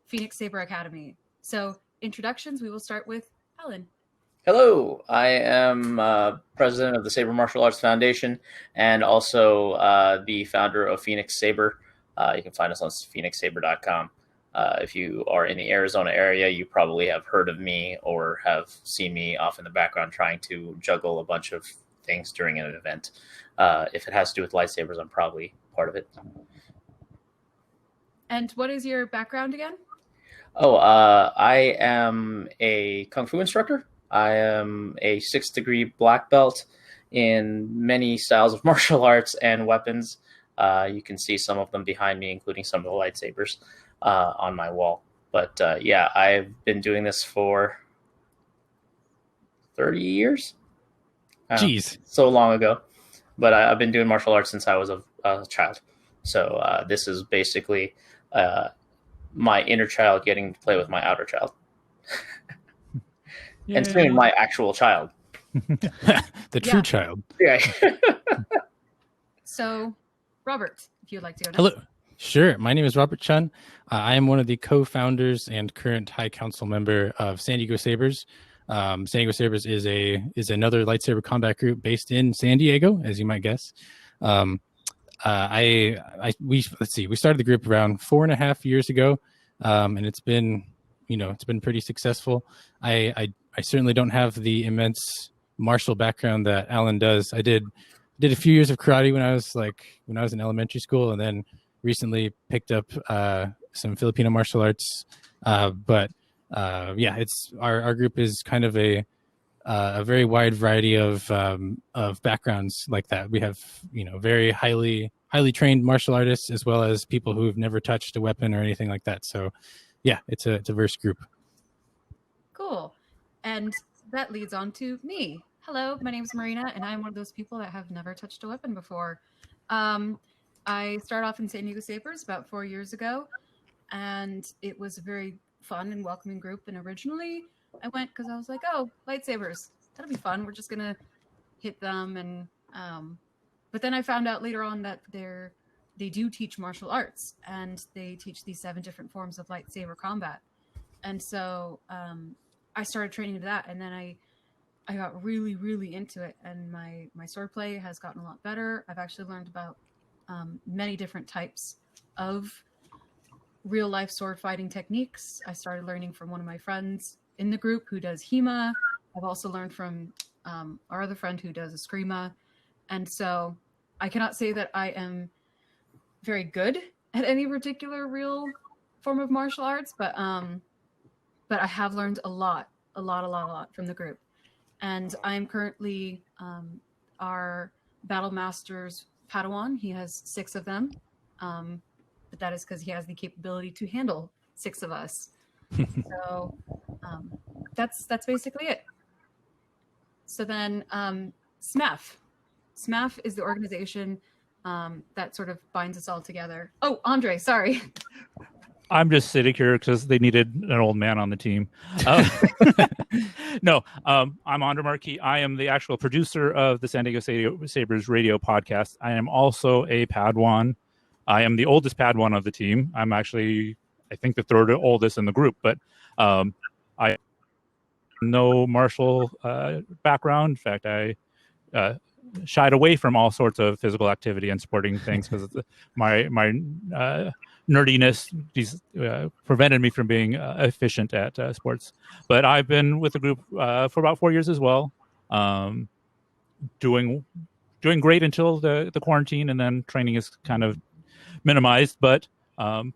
Phoenix Saber Academy. So introductions, we will start with Alan. Hello, I am president of the Saber Martial Arts Foundation and also the founder of Phoenix Saber. You can find us on phoenixsaber.com. If you are in the Arizona area, you probably have heard of me or have seen me off in the background trying to juggle a bunch of things during an event. If it has to do with lightsabers, I'm probably part of it. And what is your background again? I am a Kung Fu instructor. I am a 6th degree black belt in many styles of martial arts and weapons. You can see some of them behind me, including some of the lightsabers on my wall. But yeah, I've been doing this for 30 years. Jeez. So long ago. But I've been doing martial arts since I was a child. So this is basically my inner child getting to play with my outer child. And soon my actual child. The true child. Yeah. So, Robert, if you'd like to go next. Hello. Sure. My name is Robert Chun. I am one of the co-founders and current High Council member of San Diego Sabers. San Diego Sabers is another lightsaber combat group based in San Diego, as you might guess. We started the group around 4.5 years ago, and it's been pretty successful. I certainly don't have the immense martial background that Alan does. I did a few years of karate when I was in elementary school, and then recently picked up some Filipino martial arts. It's our group is kind of a very wide variety of backgrounds like that. We have very highly trained martial artists as well as people who have never touched a weapon or anything like that. So yeah, it's a diverse group. Cool. And that leads on to me. Hello, my name is Marina, and I'm one of those people that have never touched a weapon before. I started off in San Diego Sabers about 4 years ago, and it was a very fun and welcoming group. And originally I went because I was like, oh, lightsabers, that'll be fun. We're just going to hit them. And but then I found out later on that they do teach martial arts, and they teach these 7 different forms of lightsaber combat. And so I started training to that, and then I got really, really into it, and my swordplay has gotten a lot better. I've actually learned about many different types of real life sword fighting techniques. I started learning from one of my friends in the group who does HEMA. I've also learned from our other friend who does Eskrima. And so I cannot say that I am very good at any particular real form of martial arts, but I have learned a lot from the group. And I'm currently our Battle Master's Padawan. He has 6 of them. But that is because he has the capability to handle 6 of us. So that's basically it. So then SMAF. SMAF is the organization that sort of binds us all together. Oh, Andre, sorry. I'm just sitting here because they needed an old man on the team. No, I'm Andre Marquis. I am the actual producer of the San Diego Sabers radio podcast. I am also a Padawan. I am the oldest Padawan of the team. I'm actually, I think, the 3rd oldest in the group, but I have no martial background. In fact, I shied away from all sorts of physical activity and sporting things because my nerdiness prevented me from being efficient at sports. But I've been with the group for about 4 years as well, doing great until the quarantine, and then training is kind of minimized. But the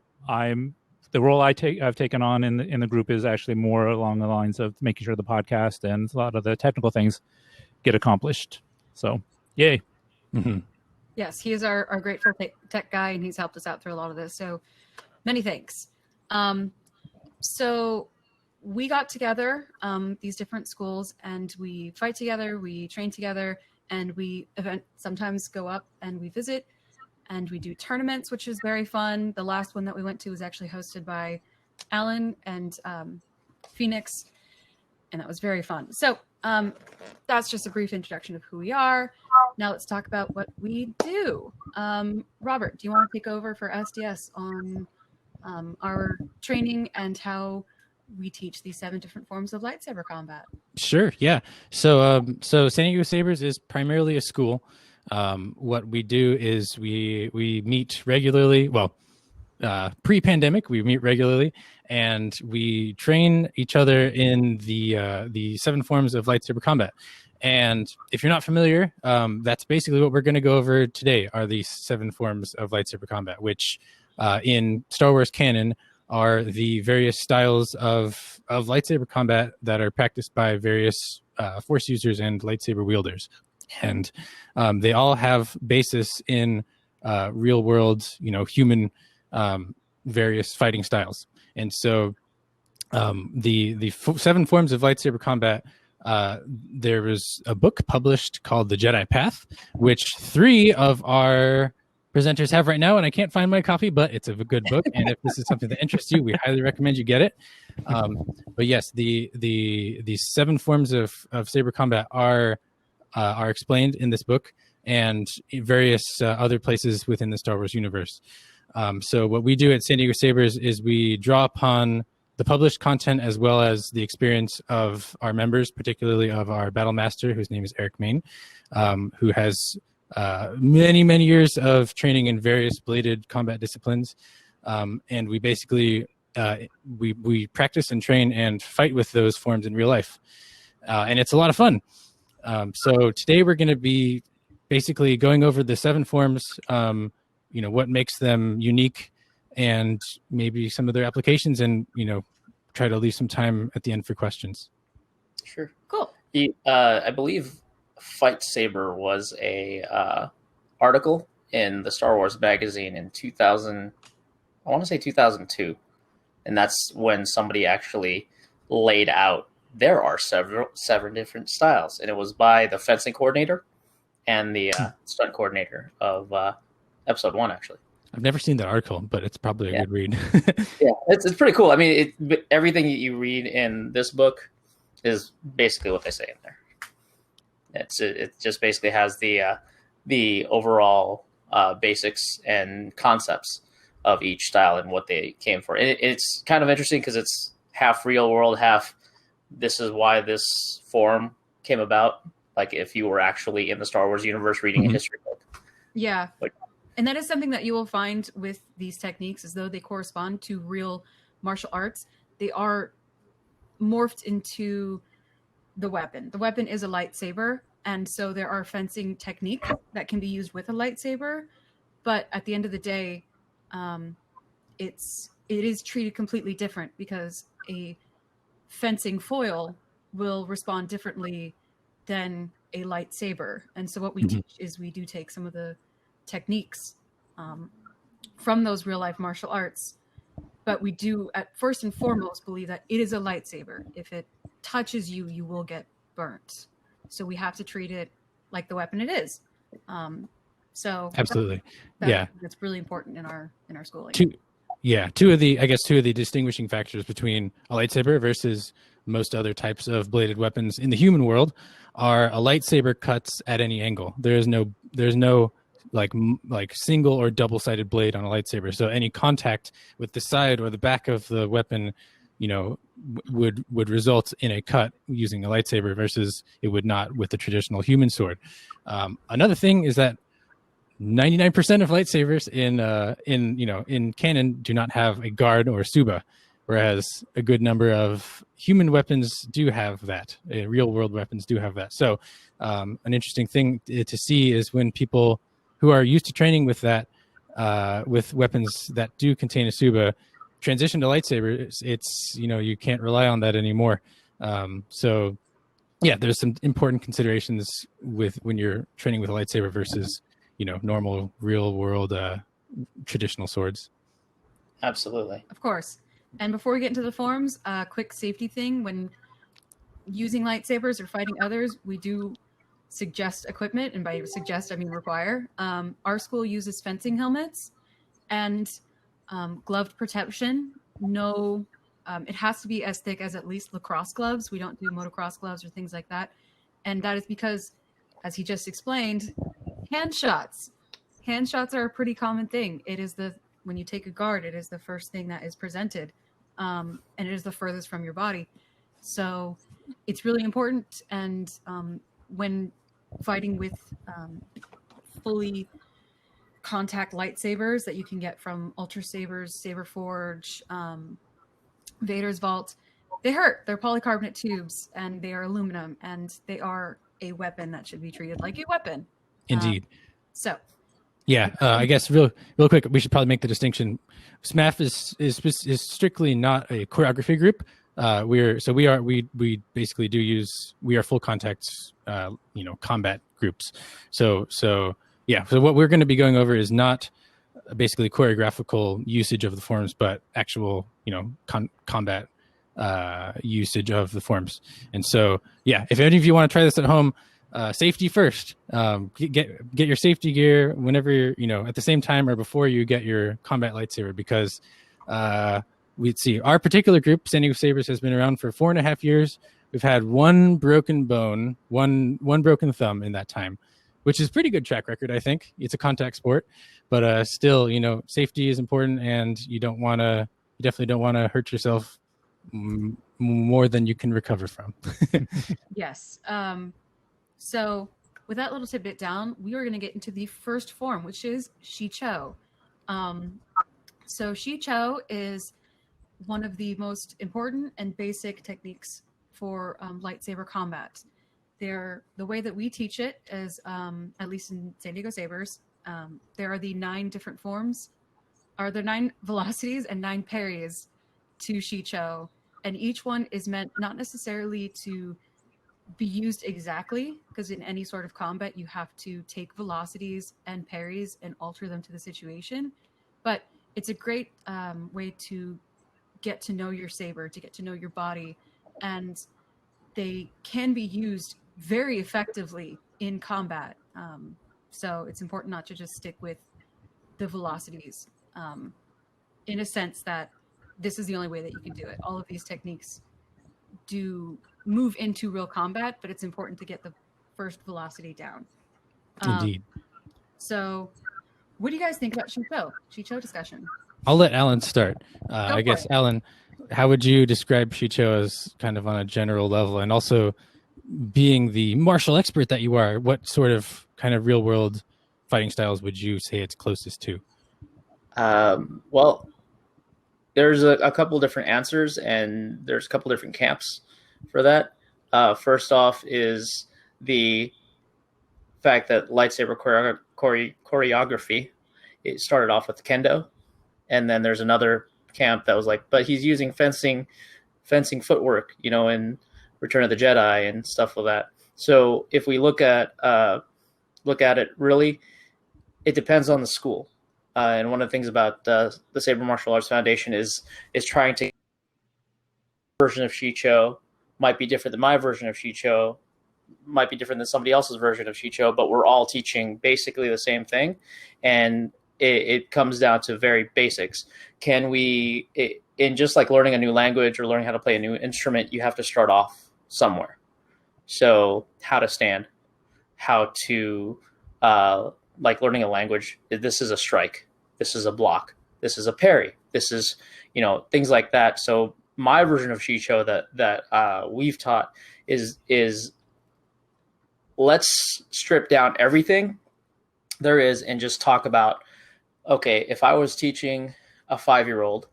role I've taken on in the group is actually more along the lines of making sure the podcast and a lot of the technical things get accomplished. So, yay. Mm-hmm. Yes, he is our grateful tech guy, and he's helped us out through a lot of this. So many thanks. So we got together, these different schools, and we fight together, we train together, and we sometimes go up and we visit, and we do tournaments, which is very fun. The last one that we went to was actually hosted by Alan and Phoenix, and that was very fun. So that's just a brief introduction of who we are. Now let's talk about what we do. Robert, do you want to take over for SDS on our training and how we teach these 7 different forms of lightsaber combat. Sure. Yeah. So San Diego Sabers is primarily a school. What we do is we meet regularly. Well, pre-pandemic, we meet regularly, and we train each other in the 7 forms of lightsaber combat. And if you're not familiar, that's basically what we're going to go over today. Are these 7 forms of lightsaber combat, which in Star Wars canon are the various styles of lightsaber combat that are practiced by various Force users and lightsaber wielders, and they all have basis in real world, human various fighting styles. And so the 7 forms of lightsaber combat. There was a book published called The Jedi Path, which 3 of our presenters have right now, and I can't find my copy, but it's a good book. And if this is something that interests you, we highly recommend you get it. But yes, the 7 forms of saber combat are explained in this book and in various other places within the Star Wars universe. So what we do at San Diego Sabers is we draw upon the published content as well as the experience of our members, particularly of our battle master, whose name is Eric Main, who has many years of training in various bladed combat disciplines, and we basically we practice and train and fight with those forms in real life, and it's a lot of fun. So today we're going to be basically going over the 7 forms, what makes them unique, and maybe some of their applications, and try to leave some time at the end for questions. Sure. Cool. I believe Fight Saber was a article in the Star Wars magazine in 2000. I want to say 2002, and that's when somebody actually laid out there are 7 different styles, and it was by the fencing coordinator and the stunt coordinator of Episode 1, actually. I've never seen that article, but it's probably a good read. Yeah, it's pretty cool. I mean, everything you read in this book is basically what they say in there. It just basically has the overall basics and concepts of each style and what they came for. And it's kind of interesting because it's half real world, half this is why this form came about. Like if you were actually in the Star Wars universe reading a history book. Yeah. And that is something that you will find with these techniques, as though they correspond to real martial arts. They are morphed into the weapon. The weapon is a lightsaber, and so there are fencing techniques that can be used with a lightsaber. But at the end of the day, it is treated completely different because a fencing foil will respond differently than a lightsaber. And so what we teach is we do take some of the techniques from those real life martial arts, but we do at first and foremost believe that it is a lightsaber. If it touches you, you will get burnt. So we have to treat it like the weapon it is. So absolutely, that's really important in our schooling. Two of the distinguishing factors between a lightsaber versus most other types of bladed weapons in the human world are a lightsaber cuts at any angle. There's no like single or double-sided blade on a lightsaber. So any contact with the side or the back of the weapon, would result in a cut using a lightsaber versus it would not with the traditional human sword. Another thing is that 99% of lightsabers in canon do not have a guard or a suba, whereas a good number of human weapons do have that. Real world weapons do have that. So an interesting thing to see is when people who are used to training with that, with weapons that do contain a suba, transition to lightsabers, it's, you can't rely on that anymore. So yeah, there's some important considerations with when you're training with a lightsaber versus, normal real world traditional swords. Absolutely. Of course. And before we get into the forms, a quick safety thing. When using lightsabers or fighting others, we do suggest equipment, and by suggest I mean require. Our school uses fencing helmets and gloved protection. No, it has to be as thick as at least lacrosse gloves. We don't do motocross gloves or things like that, and that is because, as he just explained, hand shots are a pretty common thing. It is the when you take a guard, it is the first thing that is presented, and it is the furthest from your body. So it's really important. And when fighting with fully contact lightsabers that you can get from Ultra Sabers, Saber Forge, Vader's Vault, they hurt. They're polycarbonate tubes, and they are aluminum, and they are a weapon that should be treated like a weapon. Indeed. So, yeah, I guess real quick, we should probably make the distinction. SMAF is strictly not a choreography group. We basically we are full contacts, combat groups. So what we're going to be going over is not basically choreographical usage of the forms, but actual, combat usage of the forms. And so, yeah, if any of you want to try this at home, safety first. Get your safety gear whenever you're, at the same time or before you get your combat lightsaber, because we'd see our particular group, San Diego Sabers, has been around for 4.5 years. We've had one broken bone, one broken thumb in that time, which is pretty good track record, I think. It's a contact sport, but still, safety is important, and you definitely don't want to hurt yourself more than you can recover from. Yes. So with that little tidbit down, we are going to get into the first form, which is Shicho. So Shicho is one of the most important and basic techniques for lightsaber combat. The way that we teach it is, at least in San Diego Sabers, there are the 9 different forms, are there 9 velocities and 9 parries to Shicho, and each one is meant not necessarily to be used exactly, because in any sort of combat you have to take velocities and parries and alter them to the situation, but it's a great way to get to know your saber, to get to know your body, and they can be used very effectively in combat. So it's important not to just stick with the velocities, in a sense that this is the only way that you can do it. All of these techniques do move into real combat, but it's important to get the first velocity down. Indeed. So what do you guys think about Shicho discussion? I'll let Alan start. I guess, Alan, how would you describe Shicho as kind of on a general level? And also, being the martial expert that you are, what sort of kind of real world fighting styles would you say it's closest to? Well, there's a couple different answers, and there's a couple different camps for that. First off is the fact that lightsaber choreography, it started off with kendo, and then there's another camp that was like, but he's using fencing footwork, in Return of the Jedi and stuff like that. So if we look at it, really, it depends on the school. And one of the things about the Saber Martial Arts Foundation is trying to version of Shicho might be different than my version of Shicho, might be different than somebody else's version of Shicho, but we're all teaching basically the same thing, and it comes down to very basics. In just like learning a new language or learning how to play a new instrument, you have to start off somewhere. So how to stand, how to like learning a language, this is a strike, this is a block, this is a parry, this is, things like that. So my version of Shicho that we've taught is let's strip down everything there is and just talk about, okay, if I was teaching a 5-year-old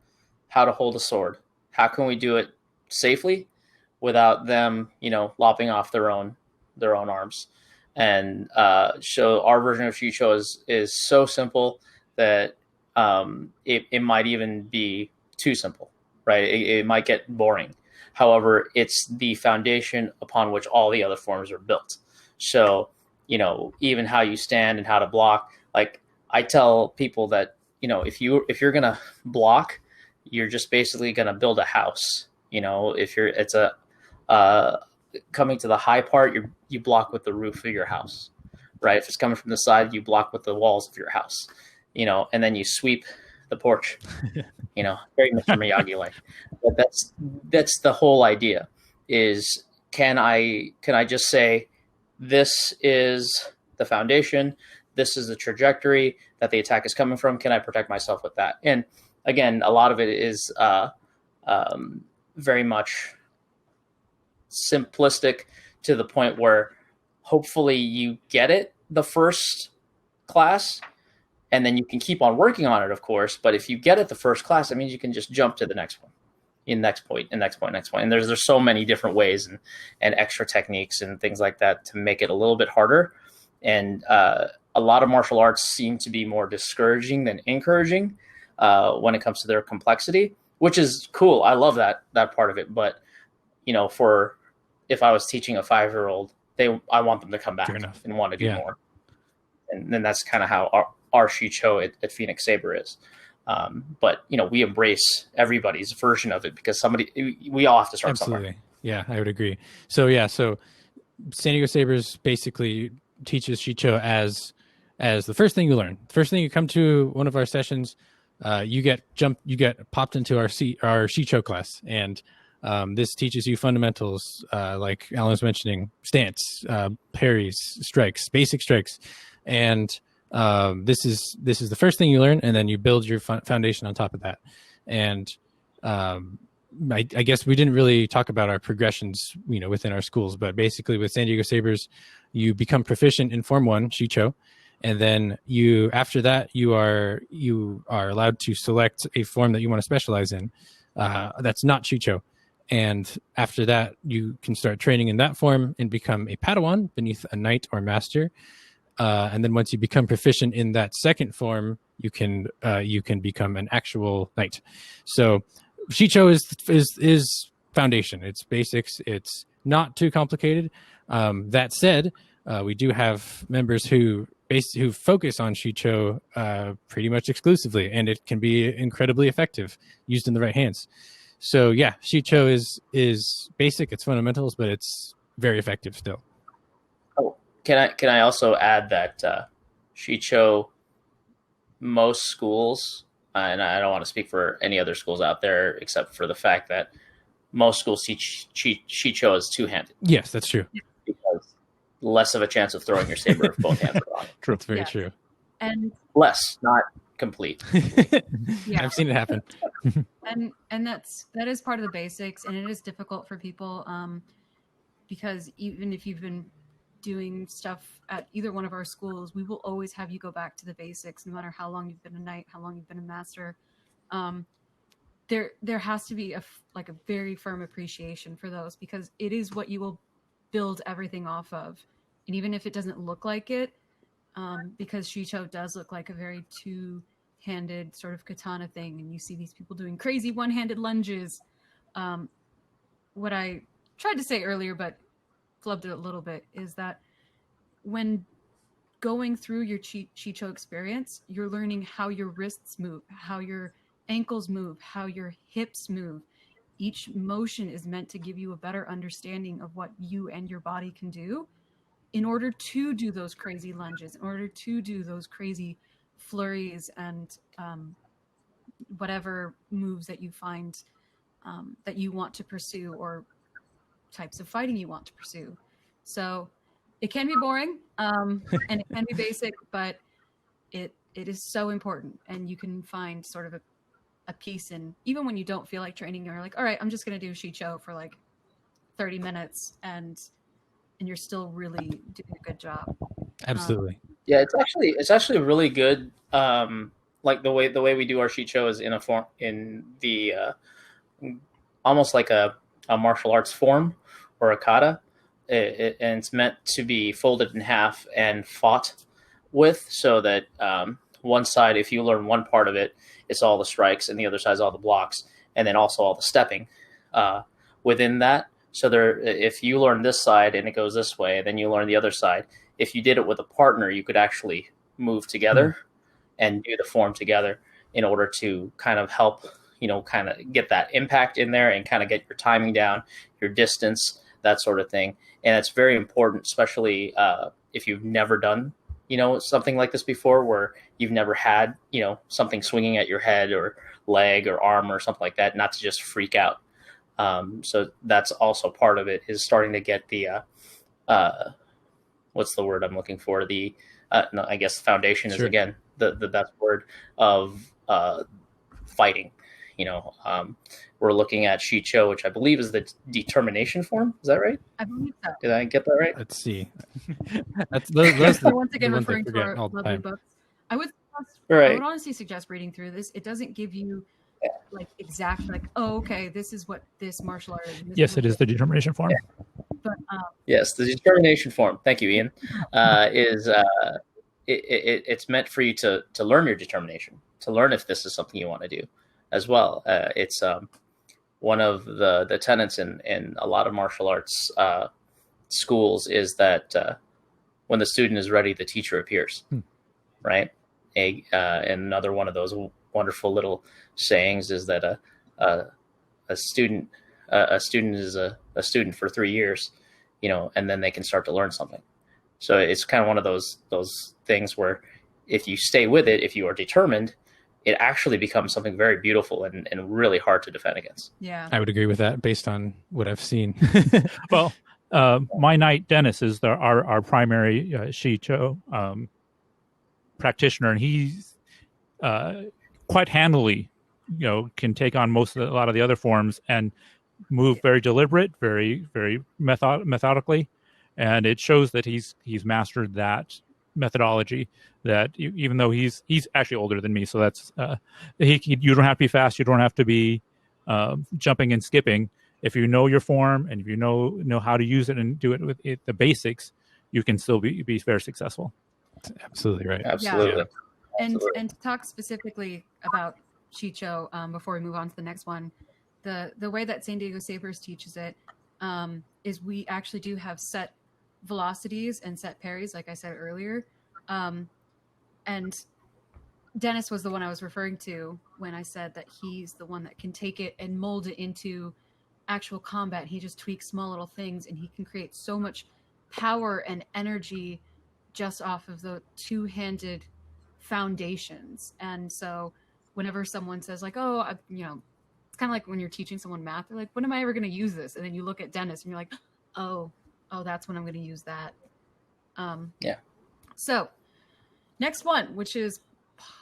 how to hold a sword, how can we do it safely without them, lopping off their own arms? And so our version of Shicho is so simple that it might even be too simple, right? It might get boring. However, it's the foundation upon which all the other forms are built. So, even how you stand and how to block, like I tell people that, if you're going to block, you're just basically going to build a house. It's coming to the high part, you block with the roof of your house, right? If it's coming from the side, you block with the walls of your house, and then you sweep the porch, very Mr. Miyagi like. But that's the whole idea. Is can I just say, this is the foundation, this is the trajectory that the attack is coming from. Can I protect myself with that? And again, a lot of it is very much simplistic to the point where hopefully you get it the first class, and then you can keep on working on it, of course. But if you get it the first class, that means you can just jump to the next one, next point. And there's so many different ways and extra techniques and things like that to make it a little bit harder. And a lot of martial arts seem to be more discouraging than encouraging when it comes to their complexity, which is cool. I love that part of it. But if I was teaching a 5-year-old, I want them to come back and want to do more. And then that's kind of how our Shicho at Phoenix Saber is. But we embrace everybody's version of it because we all have to start somewhere. Yeah, I would agree. So San Diego Sabers basically teaches Shicho as the first thing you learn. First thing you come to one of our sessions, you get popped into our Shicho class, and this teaches you fundamentals, like Alan was mentioning, stance, parries, strikes, basic strikes, and this is the first thing you learn, and then you build your foundation on top of that. And I guess we didn't really talk about our progressions, within our schools, but basically with San Diego Sabers, you become proficient in Form 1 Shicho, and then after that you are allowed to select a form that you want to specialize in. That's not Shicho. And after that, you can start training in that form and become a Padawan beneath a knight or master. And then once you become proficient in that second form, you can become an actual knight. So Shicho is foundation. It's basics. It's not too complicated. That said, we do have members who focus on Shicho pretty much exclusively, and it can be incredibly effective used in the right hands. So yeah, Shicho is basic, it's fundamentals, but it's very effective still. Oh, can I also add that Shicho, most schools, and I don't want to speak for any other schools out there, except for the fact that most schools teach Shicho as two-handed. Yes, that's true. Because less of a chance of throwing your saber if both hands are on it. That's very true. And less, not complete. Yeah, I've seen it happen. and that is part of the basics, and it is difficult for people because even if you've been doing stuff at either one of our schools, we will always have you go back to the basics, no matter how long you've been a knight, how long you've been a master. There has to be a very firm appreciation for those, because it is what you will build everything off of. And even if it doesn't look like it, because Shicho does look like a very two-handed sort of katana thing, and you see these people doing crazy one-handed lunges. What I tried to say earlier, but flubbed it a little bit, is that when going through your Shicho experience, you're learning how your wrists move, how your ankles move, how your hips move. Each motion is meant to give you a better understanding of what you and your body can do in order to do those crazy lunges, in order to do those crazy flurries and whatever moves that you find that you want to pursue, or types of fighting you want to pursue. So it can be boring and it can be basic, but it is so important. And you can find sort of a piece in, even when you don't feel like training, you're like, all right, I'm just going to do Shicho for like 30 minutes and you're still really doing a good job. Absolutely. Yeah, it's actually really good. Like the way we do our Shicho is in a form, in the almost like a martial arts form or a kata. And it's meant to be folded in half and fought with, so that one side, if you learn one part of it, it's all the strikes, and the other side is all the blocks, and then also all the stepping within that. So if you learn this side and it goes this way, then you learn the other side. If you did it with a partner, you could actually move together and do the form together in order to kind of help, kind of get that impact in there and kind of get your timing down, your distance, that sort of thing. And it's very important, especially if you've never done, something like this before, where you've never had, something swinging at your head or leg or arm or something like that, not to just freak out. So that's also part of it, is starting to get the, what's the word I'm looking for? The no, I guess foundation is Sure. again the best word of fighting. We're looking at Shicho, which I believe is the determination form. Is that right? I believe so. Did I get that right? Let's see. Those are Once again, the ones I referring to forget our all the lovely time. books. I would Right. honestly suggest reading through this. It doesn't give you like exact oh, okay, this is what this martial art is. Yes, it is the determination form. But Yes, the determination form. Thank you, Ian. It's meant for you to learn your determination, to learn if this is something you want to do, as well. It's one of the tenets in a lot of martial arts schools is that when the student is ready, the teacher appears. Right. And another one of those wonderful little sayings is that a student is a student for 3 years, and then they can start to learn something. So it's kind of one of those things where if you stay with it, if you are determined, it actually becomes something very beautiful and really hard to defend against. yeah, I would agree with that based on what I've seen. Well, my knight Dennis is our primary Shicho practitioner, and he's quite handily, can take on a lot of the other forms and move very deliberate, very very methodically, and it shows that he's mastered that methodology. That even though he's actually older than me, so that's you don't have to be fast, you don't have to be jumping and skipping. If you know your form and if you know how to use it and do it with the basics, you can still be very successful. That's absolutely right. Absolutely. and to talk specifically about Shicho before we move on to the next one, the way that San Diego Sabers teaches it is we actually do have set velocities and set parries, like I said earlier. And Dennis was the one I was referring to when I said that he's the one that can take it and mold it into actual combat. He just tweaks small little things and he can create so much power and energy just off of the two-handed foundations. And so whenever someone says like, oh, it's kind of like when you're teaching someone math, they're like, when am I ever going to use this? And then you look at Dennis and you're like, oh, that's when I'm going to use that. Yeah. So next one, which is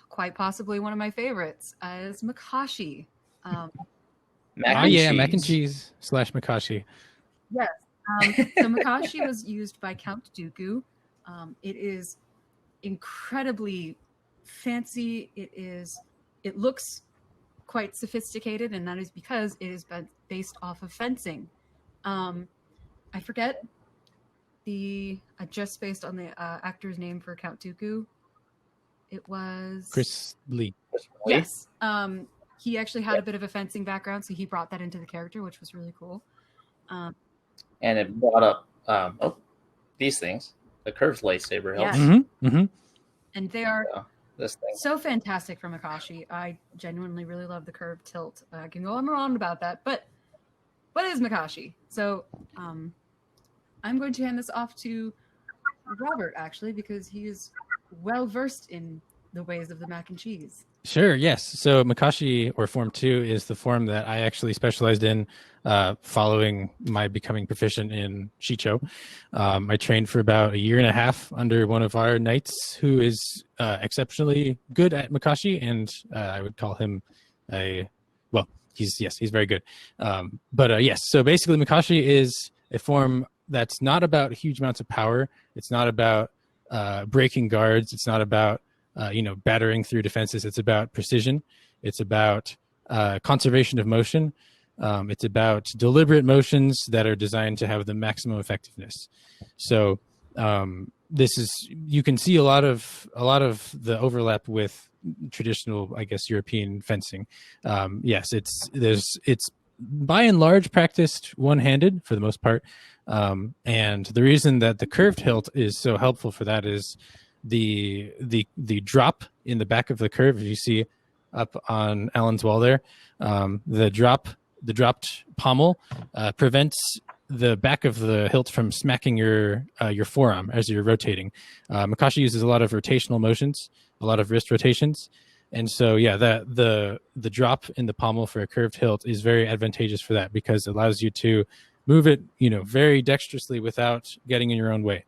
quite possibly one of my favorites, is Makashi. Mac and cheese / Makashi. Yes. So Makashi was used by Count Dooku. It is incredibly fancy. It looks quite sophisticated, and that is because it is based off of fencing. I forget just based on the actor's name for Count Dooku. It was Chris Lee. Yes. He actually had a bit of a fencing background, so he brought that into the character, which was really cool. And it brought up these things. The curved lightsaber helps. Yes. Mm-hmm. Mm-hmm. And they are This thing. so fantastic from Makashi. I genuinely really love the curved tilt. I can go on and on about that, but what is Makashi? So I'm going to hand this off to Robert, actually, because he is well versed in the ways of the mac and cheese. Sure, yes. So Makashi, or Form 2, is the form that I actually specialized in following my becoming proficient in Shicho. I trained for about a year and a half under one of our knights who is exceptionally good at Makashi, and I would call him he's very good. Yes, so basically Makashi is a form that's not about huge amounts of power. It's not about breaking guards. It's not about battering through defenses. It's about precision. It's about conservation of motion. It's about deliberate motions that are designed to have the maximum effectiveness. So you can see a lot of the overlap with traditional, I guess, European fencing. Yes, it's by and large practiced one-handed for the most part. And the reason that the curved hilt is so helpful for that is the drop in the back of the curve, as you see up on Alan's wall there, the dropped pommel prevents the back of the hilt from smacking your forearm as you're rotating. Makashi uses a lot of rotational motions, a lot of wrist rotations, and so the drop in the pommel for a curved hilt is very advantageous for that because it allows you to move it very dexterously without getting in your own way.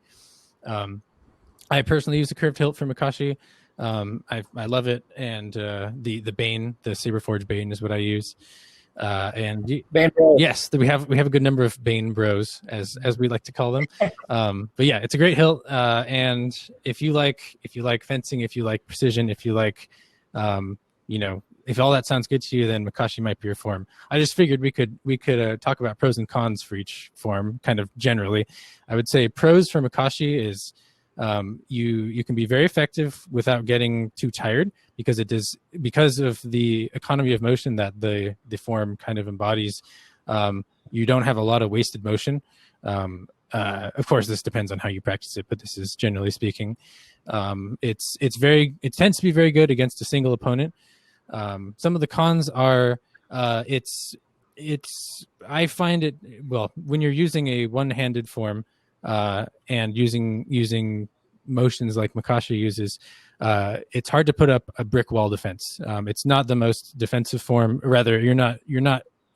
I personally use the curved hilt for Makashi. I love it, and the Bane, the Saberforge Bane, is what I use. Bane Bros. Yes, we have a good number of Bane Bros, as we like to call them. But yeah, it's a great hilt, and if you like fencing, if you like precision, if you like, if all that sounds good to you, then Makashi might be your form. I just figured we could talk about pros and cons for each form, kind of generally. I would say pros for Makashi is you can be very effective without getting too tired, because because of the economy of motion that the form kind of embodies. You don't have a lot of wasted motion. Of course, this depends on how you practice it, but this is generally speaking. It tends to be very good against a single opponent. Some of the cons are I find it, well, when you're using a one-handed form and using motions like Makashi uses, it's hard to put up a brick wall defense. It's not the most defensive form. Rather, you're not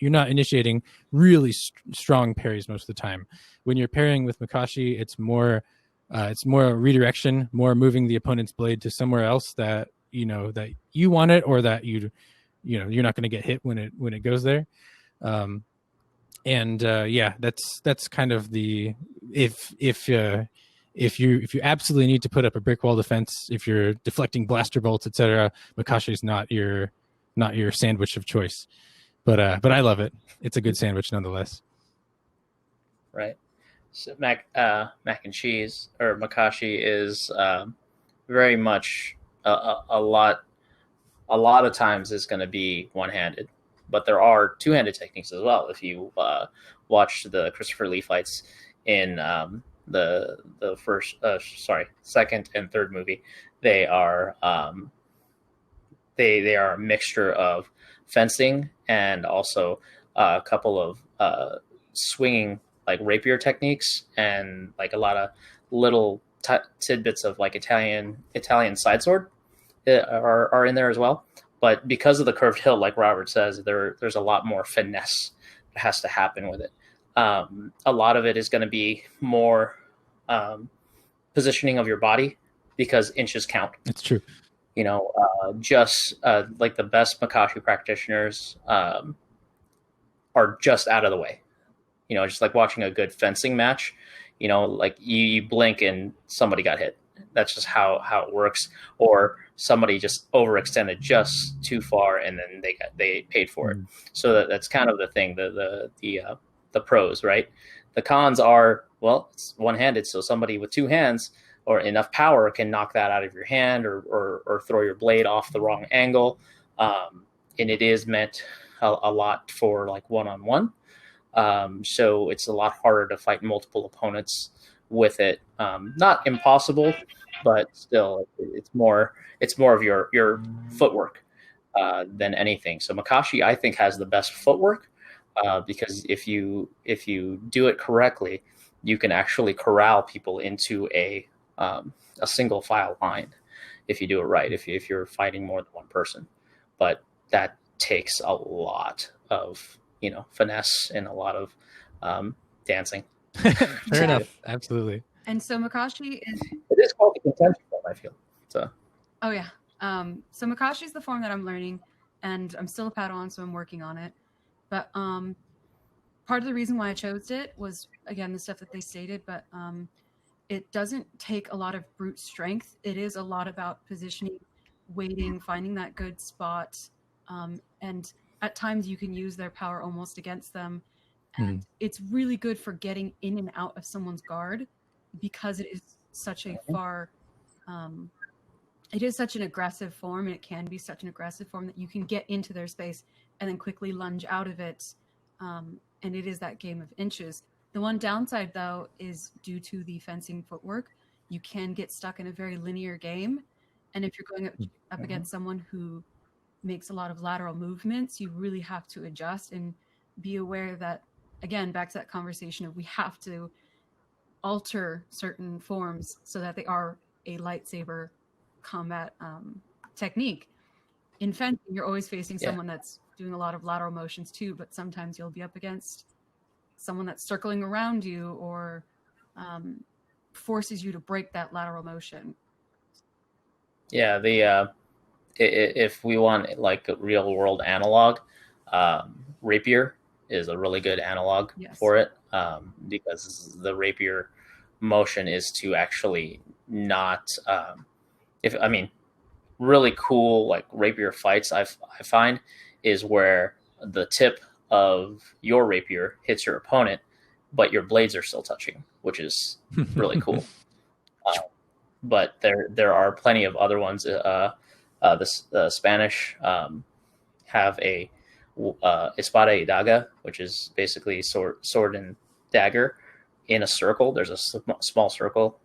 initiating really strong parries most of the time. When you're parrying with Makashi, it's more redirection, more moving the opponent's blade to somewhere else that you want it, or that you're not going to get hit when it goes there. That's kind of the if you absolutely need to put up a brick wall defense, if you're deflecting blaster bolts, etc., Makashi is not your sandwich of choice. But I love it. It's a good sandwich nonetheless. Right. So mac and cheese, or Makashi, is very much a lot of times is going to be one-handed, but there are two-handed techniques as well. If you watch the Christopher Lee fights in the second and third movie, they are they are a mixture of fencing and also a couple of swinging, like rapier techniques, and like a lot of little tidbits of like Italian side sword are in there as well. But because of the curved hilt, like Robert says, there's a lot more finesse that has to happen with it. A lot of it is going to be more positioning of your body, because inches count. It's true. Just like the best Makashi practitioners are just out of the way. Just like watching a good fencing match, like you blink and somebody got hit. That's just how it works. Or somebody just overextended just too far, and then they paid for it. So that's kind of the thing. The pros, right? The cons are, well, it's one-handed, so somebody with two hands or enough power can knock that out of your hand, or throw your blade off the wrong angle. And it is meant a lot for like one-on-one. So it's a lot harder to fight multiple opponents with it. Not impossible, but still, it's more of your footwork than anything. So Makashi, I think, has the best footwork, because if you do it correctly, you can actually corral people into a single file line if you do it right. If you're fighting more than one person, but that takes a lot of finesse and a lot of dancing. Fair enough. Absolutely. And so Makashi it is called the contention form, I feel. So. Oh yeah. So Makashi is the form that I'm learning, and I'm still a Padawan, so I'm working on it. But part of the reason why I chose it was, again, the stuff that they stated, but it doesn't take a lot of brute strength. It is a lot about positioning, waiting, finding that good spot, and at times you can use their power almost against them. And it's really good for getting in and out of someone's guard, because it is such a it is such an aggressive form, and it can be such an aggressive form that you can get into their space and then quickly lunge out of it. And it is that game of inches. The one downside, though, is due to the fencing footwork, you can get stuck in a very linear game. And if you're going up against someone who makes a lot of lateral movements, you really have to adjust and be aware that, again, back to that conversation of we have to alter certain forms so that they are a lightsaber combat technique. In fencing, you're always facing someone that's doing a lot of lateral motions too, but sometimes you'll be up against someone that's circling around you, or forces you to break that lateral motion. Yeah, if we want like a real world analog, rapier is a really good analog for it, because the rapier motion is to actually not really cool like rapier fights I find is where the tip of your rapier hits your opponent, but your blades are still touching, which is really cool. But there are plenty of other ones. The Spanish have a espada y daga, which is basically sword and dagger in a circle. There's a small circle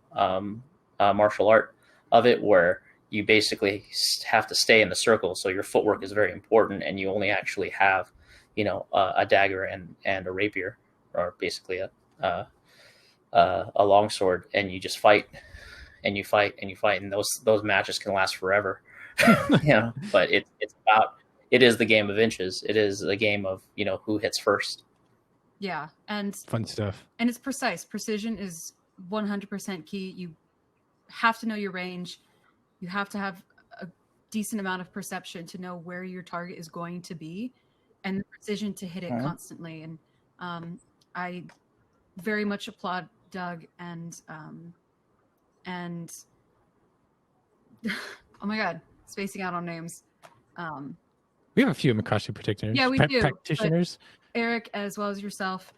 martial art of it where you basically have to stay in the circle. So your footwork is very important, and you only actually have, a dagger and a rapier, or basically a longsword, and you just fight. And you fight and you fight, and those matches can last forever. But it is the game of inches. It is a game of who hits first. Yeah, and fun stuff. And it's precise. Precision is 100% key. You have to know your range. You have to have a decent amount of perception to know where your target is going to be, and the precision to hit it constantly. And I very much applaud Doug and oh my god, spacing out on names. We have a few Makashi practitioners. Yeah, we do. Practitioners. Eric, as well as yourself,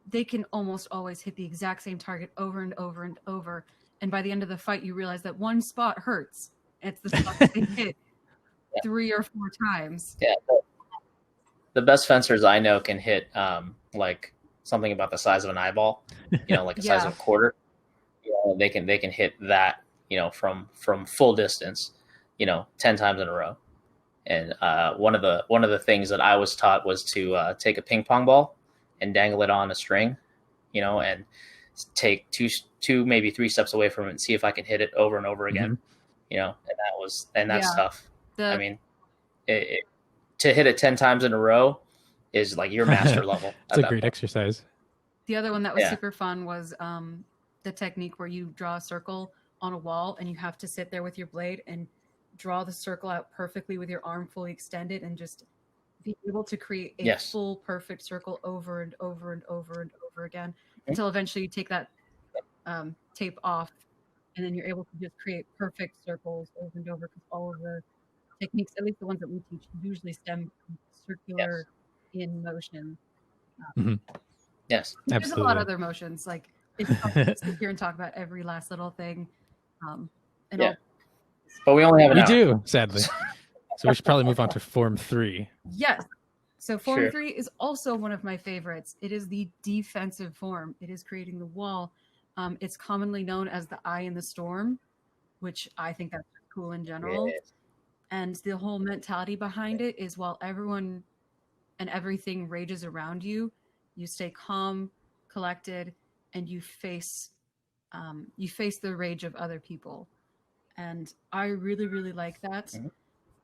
they can almost always hit the exact same target over and over and over. And by the end of the fight, you realize that one spot hurts. It's the spot that they hit 3 or 4 times. Yeah. The best fencers I know can hit like something about the size of an eyeball, like the size of a quarter. They can hit that, from full distance, 10 times in a row. And one of the things that I was taught was to take a ping pong ball and dangle it on a string, and take two maybe 3 steps away from it and see if I can hit it over and over again, and that's tough. To hit it 10 times in a row is like your master level. It's a great exercise. The other one that was super fun was the technique where you draw a circle on a wall and you have to sit there with your blade and draw the circle out perfectly with your arm fully extended and just be able to create a full perfect circle over and over and over and over again until eventually you take that tape off, and then you're able to just create perfect circles over and over, because all of the techniques, at least the ones that we teach, usually stem from circular in motion. Yes, there's absolutely. a lot of other motions, like it's tough to sit here and talk about every last little thing. But we only have an hour. We do, sadly. So we should probably move on to Form 3. Yes. So Form 3 is also one of my favorites. It is the defensive form. It is creating the wall. It's commonly known as the Eye in the Storm, which I think that's cool in general. And the whole mentality behind it is while everyone and everything rages around you, you stay calm, collected, and you face the rage of other people. And I really, really like that.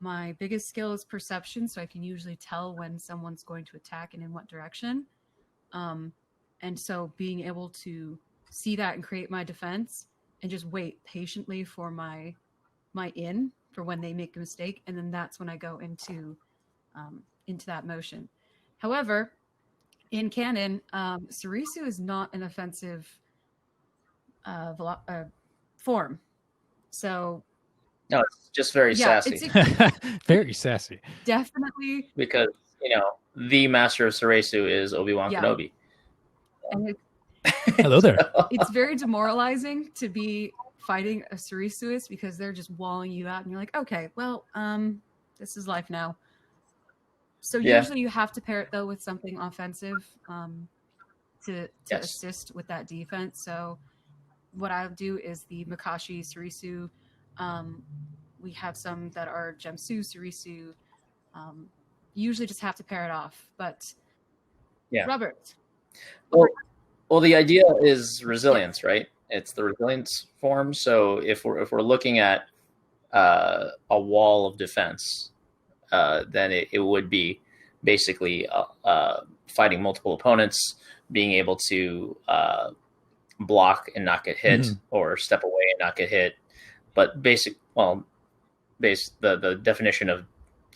My biggest skill is perception, so I can usually tell when someone's going to attack and in what direction. And so being able to see that and create my defense and just wait patiently for my in for when they make a mistake, and then that's when I go into that motion. However, in canon, Surisu is not an offensive form. So no, it's just very sassy. Very sassy. Definitely. Because, the master of Surisu is Obi-Wan Kenobi. And hello there. It's very demoralizing to be fighting a Surisuist because they're just walling you out and you're like, okay, well, this is life now. So usually you have to pair it though with something offensive to assist with that defense. So what I'll do is the Makashi Surisu. We have some that are Gemsu Surisu. Usually just have to pair it off. But Robert. Well, the idea is resilience, right? It's the resilience form. So if we're looking at a wall of defense, then it would be basically fighting multiple opponents, being able to block and not get hit, Mhm. or step away and not get hit. But the definition of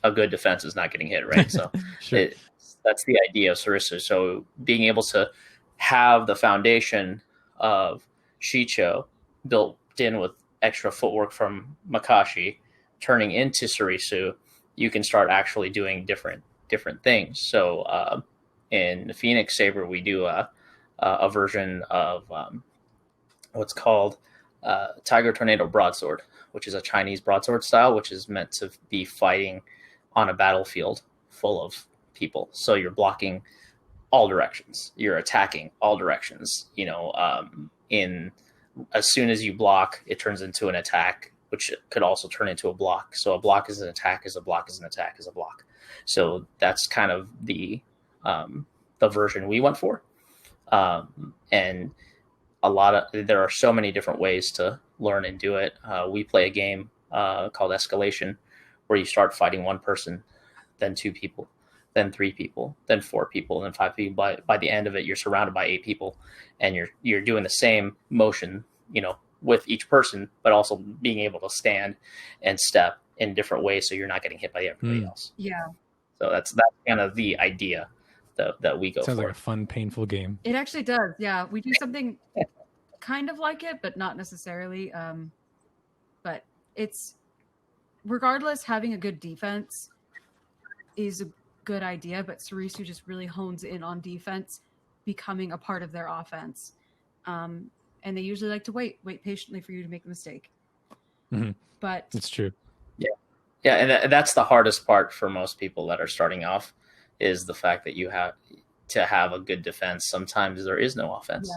a good defense is not getting hit, right? So Sure. that's the idea of Sarissa. So being able to have the foundation of Shicho built in with extra footwork from Makashi turning into Sarisu, you can start actually doing different things. So in Phoenix Saber, we do a version of what's called Tiger Tornado Broadsword, which is a Chinese broadsword style, which is meant to be fighting on a battlefield full of people. So you're blocking all directions. You're attacking all directions. In as soon as you block, it turns into an attack, which could also turn into a block. So a block is an attack, is a block is an attack, is a block. So that's kind of the version we went for. And there are so many different ways to learn and do it. We play a game called Escalation, where you start fighting one person, then 2 people, then 3 people, then 4 people, then 5 people. By the end of it, you're surrounded by 8 people, and you're doing the same motion, with each person, but also being able to stand and step in different ways, so you're not getting hit by everybody else. Yeah. So that's kind of the idea that we go Sounds for. like a fun, painful game. It actually does. Yeah, we do something kind of like it, but not necessarily. But it's, regardless, having a good defense is a good idea, but Sarisu just really hones in on defense becoming a part of their offense. And they usually like to wait patiently for you to make a mistake. Mm-hmm. But it's true. Yeah, and that's the hardest part for most people that are starting off, is the fact that you have to have a good defense. Sometimes there is no offense.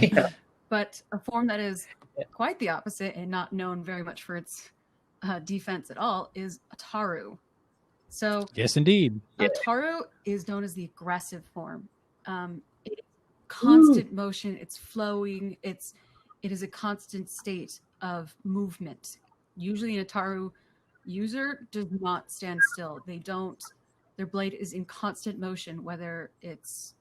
Yeah. But a form that is quite the opposite and not known very much for its defense at all is Ataru. So yes, indeed. Ataru is known as the aggressive form. It's constant motion. It's flowing. It is a constant state of movement. Usually an Ataru user does not stand still. Their blade is in constant motion, whether it's,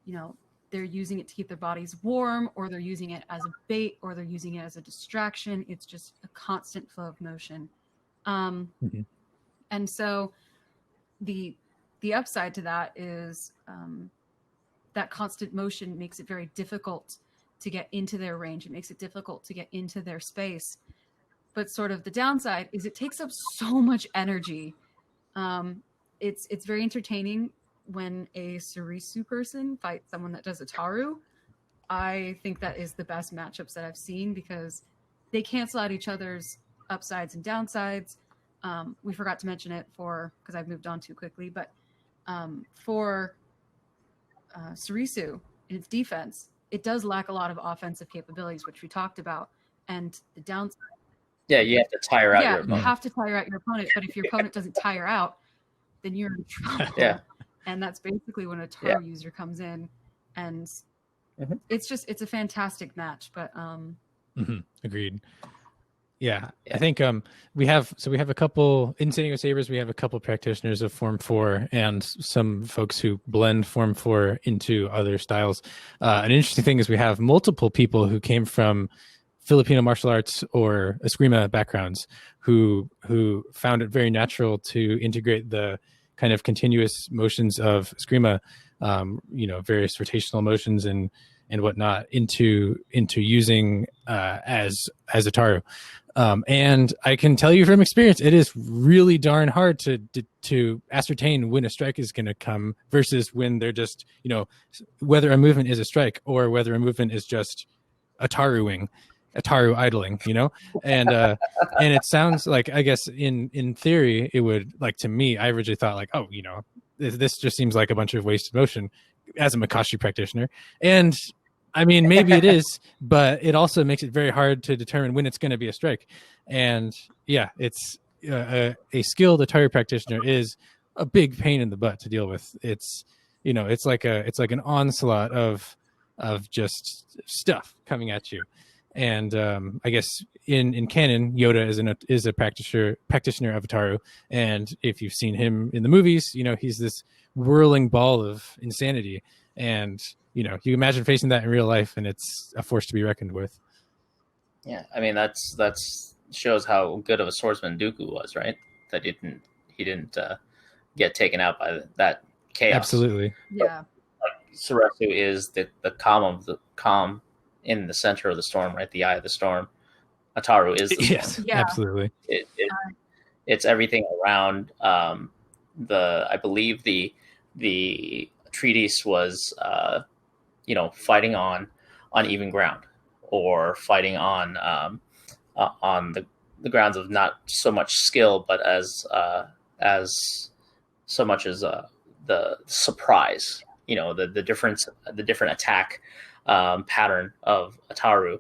they're using it to keep their bodies warm, or they're using it as a bait, or they're using it as a distraction. It's just a constant flow of motion. And so the upside to that is that constant motion makes it very difficult to get into their range. It makes it difficult to get into their space. But sort of the downside is it takes up so much energy. It's very entertaining when a Sarisu person fights someone that does Ataru. I think that is the best matchups that I've seen, because they cancel out each other's upsides and downsides. We forgot to mention it because I've moved on too quickly, but for Sarisu in its defense, it does lack a lot of offensive capabilities, which we talked about. And the downside. Yeah, you have to tire out your opponent. You have to tire out your opponent, but if your opponent doesn't tire out, then you're in trouble. Yeah. And that's basically when a Taru user comes in, and it's a fantastic match. But agreed. Yeah, I think we have a couple in San Diego Sabers. We have a couple practitioners of Form 4 and some folks who blend Form 4 into other styles. An interesting thing is we have multiple people who came from Filipino martial arts or Eskrima backgrounds who found it very natural to integrate the kind of continuous motions of Eskrima, various rotational motions and whatnot into using as Ataru. And I can tell you from experience, it is really darn hard to ascertain when a strike is going to come versus when they're just, whether a movement is a strike or whether a movement is just Ataru idling, and it sounds like, I guess in theory, it would, like, to me, I originally thought like, oh, this just seems like a bunch of wasted motion as a Makashi practitioner. And I mean, maybe it is, but it also makes it very hard to determine when it's going to be a strike. And yeah, it's a skilled Ataru practitioner is a big pain in the butt to deal with. It's, it's like an onslaught of just stuff coming at you. And I guess in canon, Yoda is a practitioner of Ataru. And if you've seen him in the movies, he's this whirling ball of insanity. And you imagine facing that in real life, and it's a force to be reckoned with. Yeah, I mean that's shows how good of a swordsman Dooku was, right? That he didn't get taken out by that chaos. Absolutely. Yeah. Suresu is the calm in the center of the storm, right? The eye of the storm. Ataru is the storm. Yes, Yeah. absolutely. It's everything around. I believe the treatise was fighting on even ground, or fighting on the grounds of not so much skill, but as so much as the surprise. The different attack pattern of Ataru,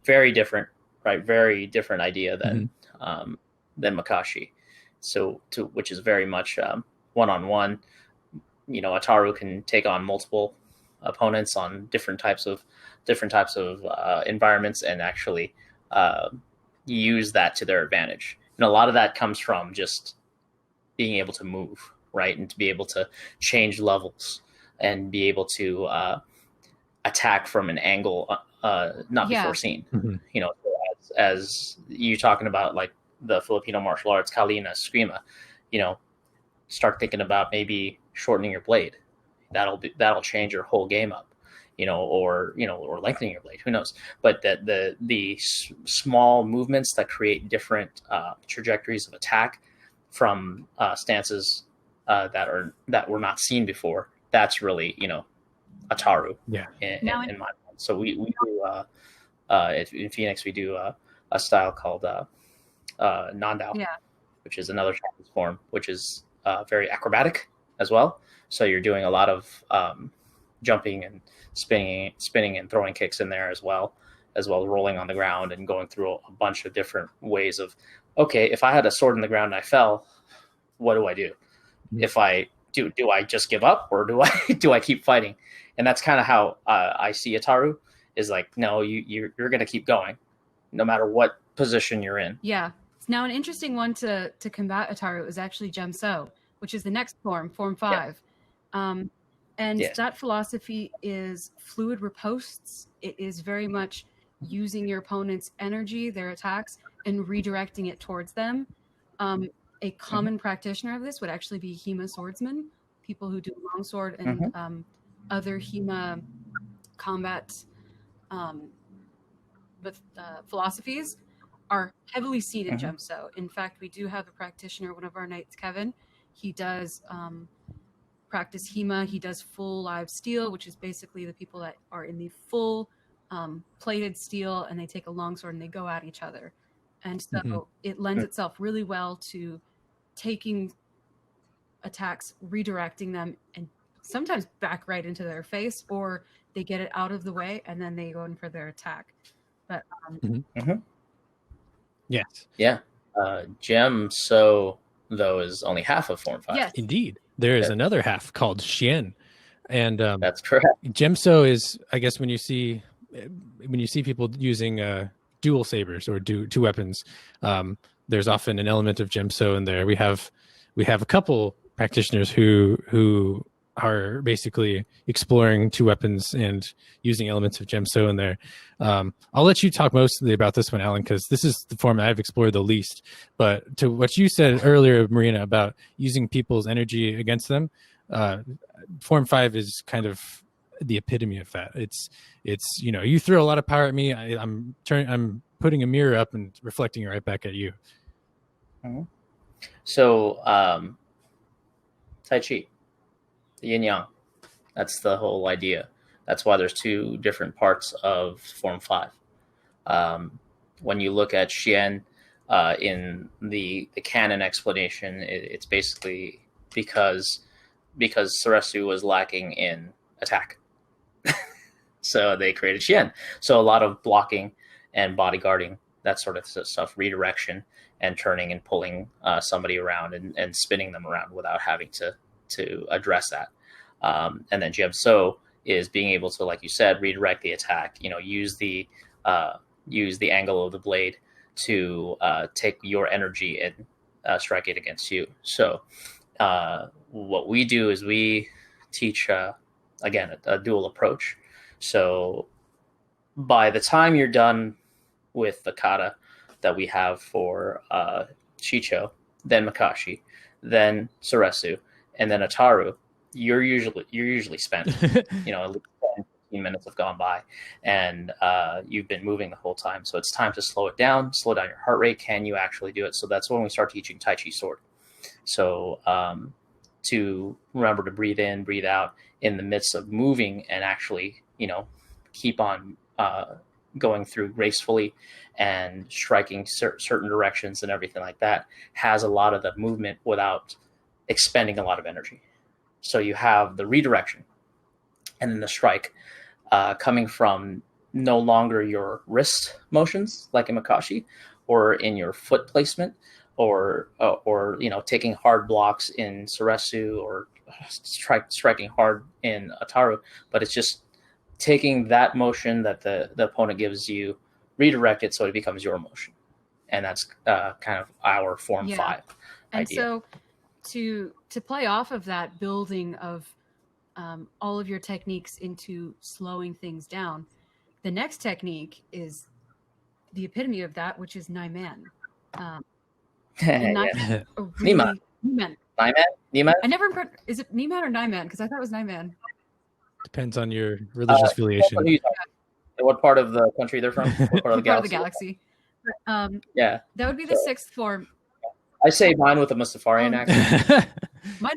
very different, right? Very different idea than Makashi. So which is very much one-on-one. Ataru can take on multiple opponents on different types of environments, and actually use that to their advantage. And a lot of that comes from just being able to move, right, and to be able to change levels and be able to attack from an angle not before seen. As you talking about, like the Filipino martial arts, Kalina, Eskrima, start thinking about maybe shortening your blade. That'll change your whole game up, or lengthening your blade. Who knows? But that the small movements that create different trajectories of attack from stances that were not seen before. That's really Ataru. Yeah. In my mind. So we do in Phoenix we do a style called Nandao, which is another Chinese form, which is very acrobatic as well. So you're doing a lot of jumping and spinning and throwing kicks in there as well as rolling on the ground and going through a bunch of different ways of, okay, if I had a sword in the ground and I fell, what do I do? If I do I just give up, or do I keep fighting? And that's kind of how I see Ataru, is like, no, you're going to keep going no matter what position you're in. Yeah. Now, an interesting one to combat Ataru is actually Gemso, which is the next form 5. That philosophy is fluid ripostes. It is very much using your opponent's energy, their attacks, and redirecting it towards them. A common practitioner of this would actually be Hema swordsmen, people who do longsword and other Hema combat with philosophies are heavily seen in Gemso. In fact, we do have a practitioner, one of our knights, Kevin. He does practice Hema. He does full live steel, which is basically the people that are in the full plated steel, and they take a longsword and they go at each other. And so it lends itself really well to taking attacks, redirecting them, and sometimes back right into their face, or they get it out of the way and then they go in for their attack. But yes, yeah, Gemso though is only half of Form 5. Yes, indeed. There is another half called Xian, and that's correct. Gemso is, I guess, when you see people using dual sabers or two weapons, there's often an element of Gemso in there. We have a couple practitioners who are basically exploring two weapons and using elements of Gemso in there. I'll let you talk mostly about this one, Alan, because this is the form I've explored the least. But to what you said earlier, Marina, about using people's energy against them, Form 5 is kind of the epitome of that. It's you throw a lot of power at me, I'm putting a mirror up and reflecting it right back at you. So Tai Chi, the yin yang, that's the whole idea. That's why there's two different parts of Form 5. When you look at Xian in the canon explanation, it's basically because Suresu was lacking in attack. So they created Xian. So a lot of blocking and bodyguarding, that sort of stuff, redirection and turning and pulling somebody around and spinning them around without having to address that. And then Gemso is being able to, like you said, redirect the attack, use the angle of the blade to take your energy and strike it against you. So what we do is we teach again, a dual approach. So by the time you're done with the kata that we have for Chicho, then Makashi, then Suresu, and then Ataru, you're usually spent. At least 10, 15 minutes have gone by, and you've been moving the whole time. So it's time to slow it down, slow down your heart rate. Can you actually do it? So that's when we start teaching Tai Chi Sword. So to remember to breathe in, breathe out in the midst of moving, and actually, keep on going through gracefully and striking certain directions and everything like that, has a lot of the movement without expending a lot of energy. So you have the redirection and then the strike coming from no longer your wrist motions like in Makashi, or in your foot placement, or taking hard blocks in Suresu, or striking hard in Ataru, but it's just taking that motion that the opponent gives you, redirect it so it becomes your motion. And that's kind of our Form 5 and idea. So to play off of that building of all of your techniques into slowing things down, the next technique is the epitome of that, which is Naiman. Niman. I never is it Niman or Naiman? Because I thought it was Naiman. Depends on your religious affiliation. What part of the country they're from? What part of the galaxy? But, yeah. That would be the sixth form. I say mine with a Mustafarian accent. Mine,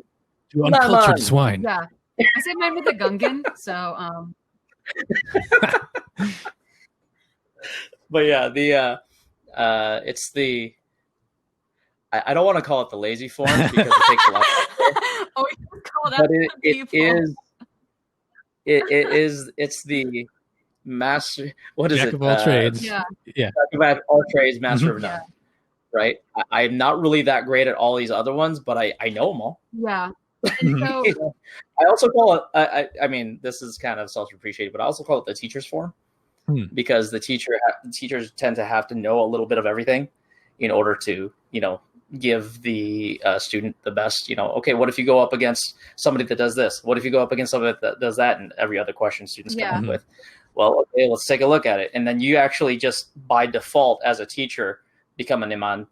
you uncultured swine. Yeah. I say mine with a Gungan, so But yeah, it's the I don't want to call it the lazy form because it takes a lot. Oh, you call that? But it's the master. What is Jack it? of all trades. Yeah. Jack of all trades, master of none. Right. I'm not really that great at all these other ones, but I know them all. Yeah. And so, I also call it. I mean, this is kind of self-depreciating, but I also call it the teacher's form because the teachers tend to have to know a little bit of everything in order to give the student the best. Okay, what if you go up against somebody that does this? What if you go up against somebody that does that? And every other question students come up with. Well, okay, let's take a look at it, and then you actually just by default as a teacher become a Naiman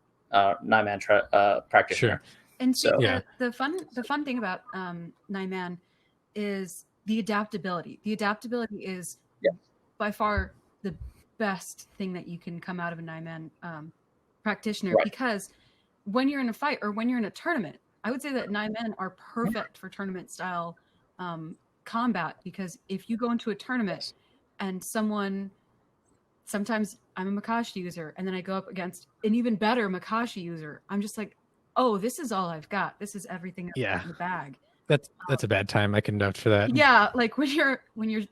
practitioner. Sure. And so the fun thing about Naiman is the adaptability. The adaptability is by far the best thing that you can come out of a Naiman practitioner, because when you're in a fight or when you're in a tournament, I would say that Naiman are perfect for tournament style combat, because if you go into a tournament and sometimes I'm a Makashi user and then I go up against an even better Makashi user, I'm just like, oh, this is all I've got. This is everything in the bag. That's a bad time. I can vouch for that. Yeah, like when you're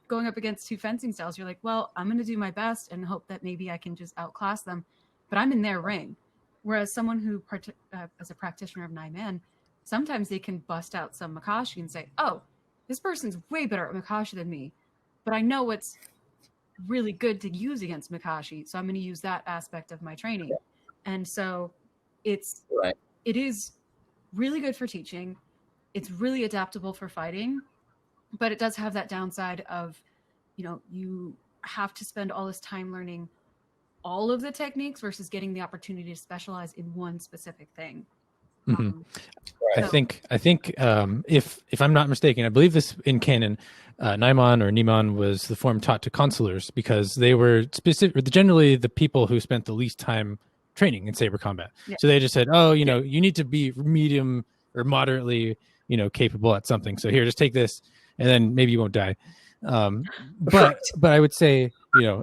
going up against two fencing styles, you're like, well, I'm going to do my best and hope that maybe I can just outclass them, but I'm in their ring. Whereas someone who, as a practitioner of Naiman, sometimes they can bust out some Makashi and say, oh, this person's way better at Makashi than me, but I know what's really good to use against Makashi, so I'm going to use that aspect of my training. And so it is really good for teaching. It's really adaptable for fighting, but it does have that downside of, you have to spend all this time learning all of the techniques versus getting the opportunity to specialize in one specific thing. I think if I'm not mistaken, I believe this in canon, Naiman or Niman was the form taught to consulars because they were generally the people who spent the least time training in saber combat. Yeah. So they just said, oh, you need to be medium or moderately, capable at something. So here, just take this, and then maybe you won't die. But I would say,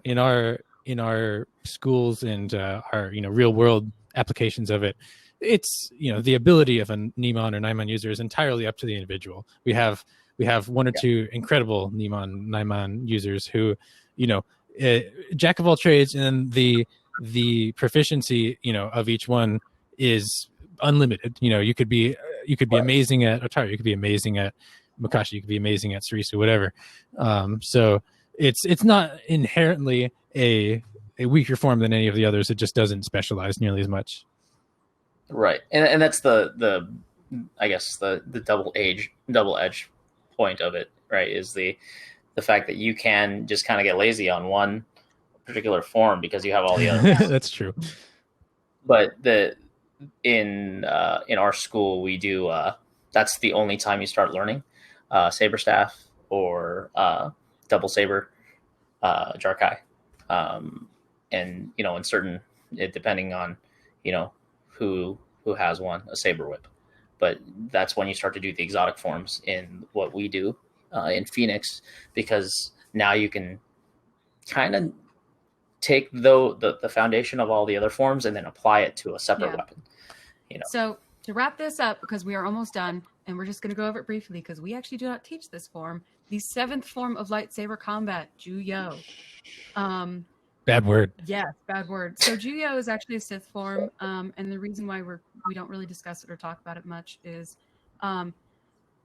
in our schools and our real world applications of it, it's the ability of a Niman or Naiman user is entirely up to the individual. We have one or two incredible Naiman users who, jack of all trades, and then the proficiency of each one is unlimited. You could be amazing at Ataru, you could be amazing at Makashi, you could be amazing at Surisu, whatever. So it's not inherently a weaker form than any of the others. It just doesn't specialize nearly as much. Right, and that's the I guess the double edge point of it right? Is the fact that you can just kind of get lazy on one particular form because you have all the others. That's true. But in our school, we do that's the only time you start learning saber staff or double saber, Jarkai, and in certain, depending on who has one, a saber whip. But that's when you start to do the exotic forms in what we do in Phoenix, because now you can kind of take the foundation of all the other forms and then apply it to a separate weapon. So to wrap this up, because we are almost done, and we're just going to go over it briefly because we actually do not teach this form. The 7th form of lightsaber combat, Juyo. Bad word. Yes, bad word. So Juyo is actually a Sith form, and the reason why we don't really discuss it or talk about it much is